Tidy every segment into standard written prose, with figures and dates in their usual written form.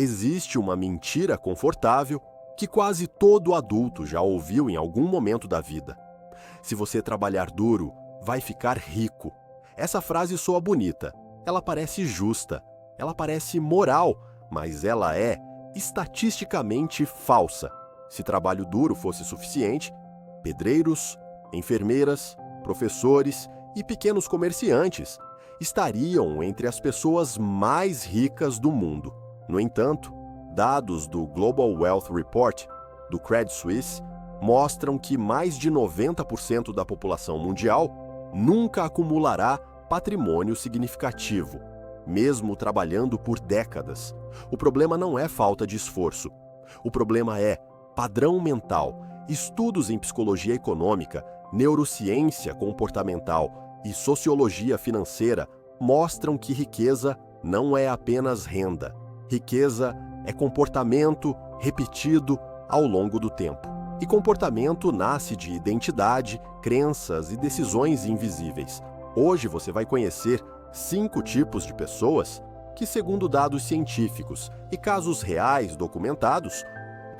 Existe uma mentira confortável que quase todo adulto já ouviu em algum momento da vida. Se você trabalhar duro, vai ficar rico. Essa frase soa bonita, ela parece justa, ela parece moral, mas ela é estatisticamente falsa. Se trabalho duro fosse suficiente, pedreiros, enfermeiras, professores e pequenos comerciantes estariam entre as pessoas mais ricas do mundo. No entanto, dados do Global Wealth Report, do Credit Suisse, mostram que mais de 90% da população mundial nunca acumulará patrimônio significativo, mesmo trabalhando por décadas. O problema não é falta de esforço. O problema é padrão mental. Estudos em psicologia econômica, neurociência comportamental e sociologia financeira mostram que riqueza não é apenas renda. Riqueza é comportamento repetido ao longo do tempo. E comportamento nasce de identidade, crenças e decisões invisíveis. Hoje você vai conhecer 5 tipos de pessoas que, segundo dados científicos e casos reais documentados,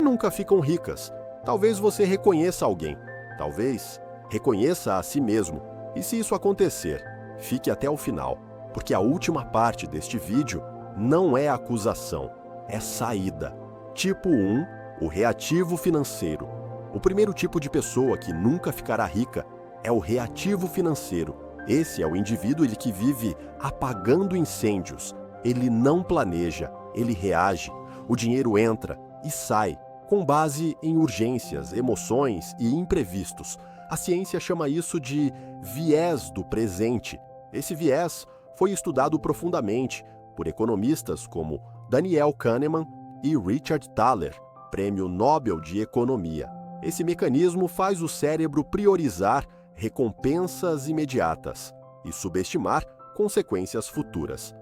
nunca ficam ricas. Talvez você reconheça alguém, talvez reconheça a si mesmo. E se isso acontecer, fique até o final, porque a última parte deste vídeo não é acusação, é saída. Tipo 1, o reativo financeiro. O primeiro tipo de pessoa que nunca ficará rica é o reativo financeiro. Esse é o indivíduo que vive apagando incêndios. Ele não planeja, ele reage. O dinheiro entra e sai, com base em urgências, emoções e imprevistos. A ciência chama isso de viés do presente. Esse viés foi estudado profundamente por economistas como Daniel Kahneman e Richard Thaler, Prêmio Nobel de Economia. Esse mecanismo faz o cérebro priorizar recompensas imediatas e subestimar consequências futuras.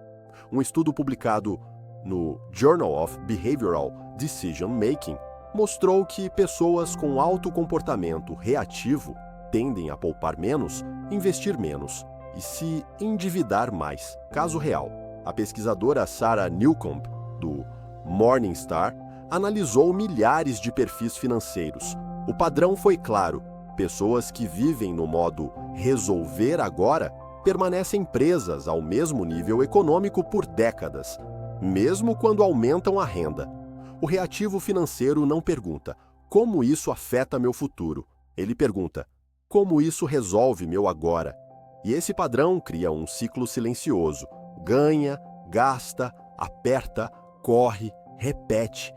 Um estudo publicado no Journal of Behavioral Decision Making mostrou que pessoas com alto comportamento reativo tendem a poupar menos, investir menos e se endividar mais. Caso real, a pesquisadora Sarah Newcomb, do Morningstar, analisou milhares de perfis financeiros. O padrão foi claro: pessoas que vivem no modo resolver agora permanecem presas ao mesmo nível econômico por décadas, mesmo quando aumentam a renda. O reativo financeiro não pergunta: como isso afeta meu futuro? Ele pergunta: como isso resolve meu agora? E esse padrão cria um ciclo silencioso. Ganha, gasta, aperta, corre, repete.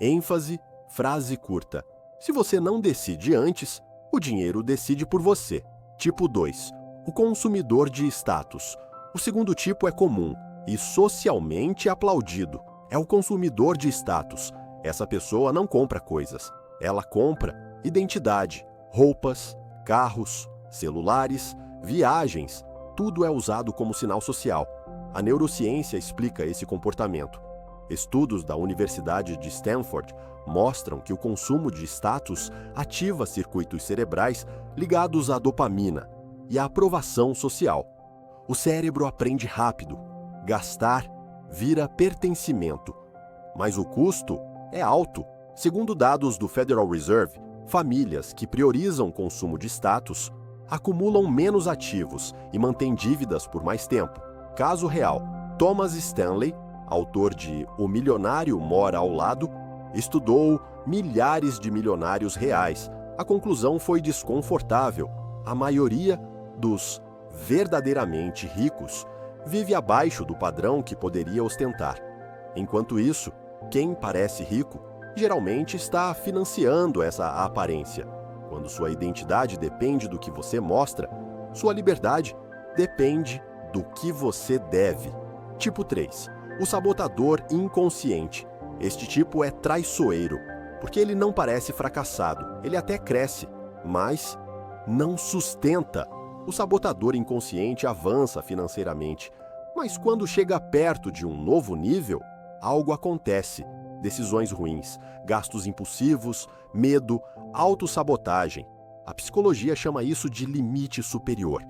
ênfase, frase curta. Se você não decide antes, o dinheiro decide por você. Tipo 2. O consumidor de status. O segundo tipo é comum e socialmente aplaudido. É o consumidor de status. Essa pessoa não compra coisas. Ela compra identidade, roupas, carros, celulares, viagens. Tudo é usado como sinal social. A neurociência explica esse comportamento. Estudos da Universidade de Stanford mostram que o consumo de status ativa circuitos cerebrais ligados à dopamina e à aprovação social. O cérebro aprende rápido. Gastar vira pertencimento. Mas o custo é alto. Segundo dados do Federal Reserve, famílias que priorizam o consumo de status acumulam menos ativos e mantêm dívidas por mais tempo. Caso real, Thomas Stanley, autor de O Milionário Mora ao Lado, estudou milhares de milionários reais. A conclusão foi desconfortável. A maioria dos verdadeiramente ricos vive abaixo do padrão que poderia ostentar. Enquanto isso, quem parece rico geralmente está financiando essa aparência. Quando sua identidade depende do que você mostra, sua liberdade depende do que você deve. Tipo 3. O sabotador inconsciente. Este tipo é traiçoeiro, porque ele não parece fracassado, ele até cresce, mas não sustenta. O sabotador inconsciente avança financeiramente, mas quando chega perto de um novo nível, algo acontece. Decisões ruins, gastos impulsivos, medo, autossabotagem. A psicologia chama isso de limite superior.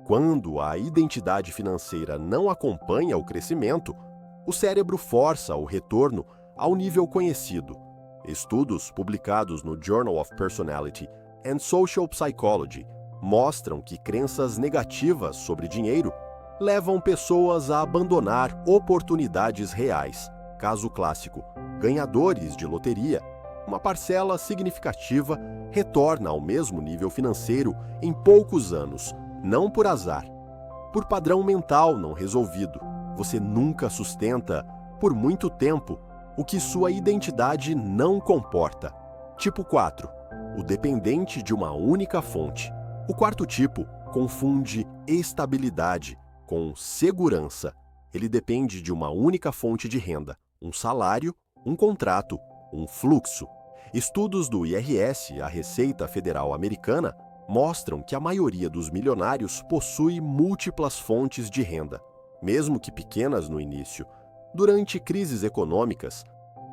Quando a identidade financeira não acompanha o crescimento, o cérebro força o retorno ao nível conhecido. Estudos publicados no Journal of Personality and Social Psychology mostram que crenças negativas sobre dinheiro levam pessoas a abandonar oportunidades reais. Caso clássico: ganhadores de loteria. Uma parcela significativa retorna ao mesmo nível financeiro em poucos anos, não por azar. Por padrão mental não resolvido, você nunca sustenta, por muito tempo, o que sua identidade não comporta. Tipo 4. O dependente de uma única fonte. O quarto tipo confunde estabilidade com segurança. Ele depende de uma única fonte de renda, um salário, um contrato, um fluxo. Estudos do IRS, a Receita Federal Americana, mostram que a maioria dos milionários possui múltiplas fontes de renda, mesmo que pequenas no início. Durante crises econômicas,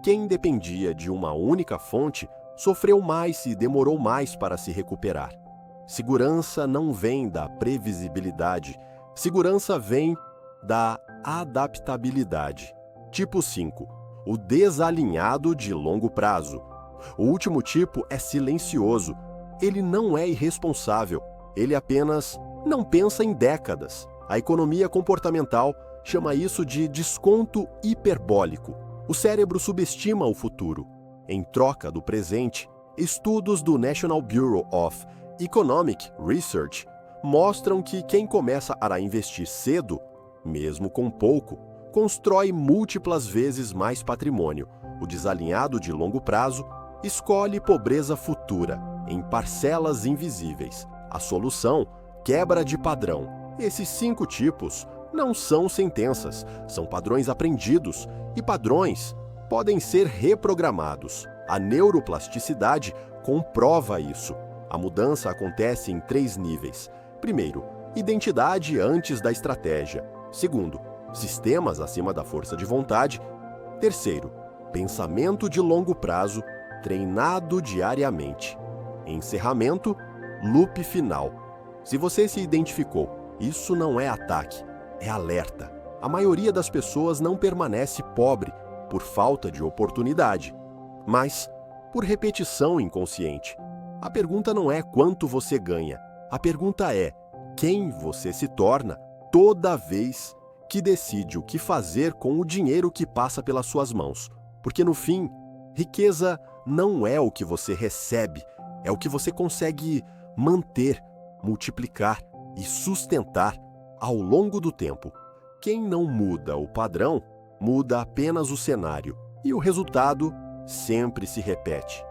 quem dependia de uma única fonte sofreu mais e demorou mais para se recuperar. Segurança não vem da previsibilidade, segurança vem da adaptabilidade. Tipo 5. O desalinhado de longo prazo. O último tipo é silencioso. Ele não é irresponsável, ele apenas não pensa em décadas. A economia comportamental chama isso de desconto hiperbólico. O cérebro subestima o futuro. Em troca do presente, estudos do National Bureau of Economic Research mostram que quem começa a investir cedo, mesmo com pouco, constrói múltiplas vezes mais patrimônio. O desalinhado de longo prazo escolhe pobreza futura, em parcelas invisíveis. A solução: quebra de padrão. Esses 5 tipos não são sentenças, são padrões aprendidos, e padrões podem ser reprogramados. A neuroplasticidade comprova isso. A mudança acontece em 3 níveis. Primeiro, identidade antes da estratégia. Segundo, sistemas acima da força de vontade. Terceiro, pensamento de longo prazo, treinado diariamente. Encerramento, loop final. Se você se identificou, isso não é ataque, é alerta. A maioria das pessoas não permanece pobre por falta de oportunidade, mas por repetição inconsciente. A pergunta não é quanto você ganha, a pergunta é quem você se torna toda vez que decide o que fazer com o dinheiro que passa pelas suas mãos. Porque no fim, riqueza não é o que você recebe, é o que você consegue manter, multiplicar e sustentar ao longo do tempo. Quem não muda o padrão, muda apenas o cenário, e o resultado sempre se repete.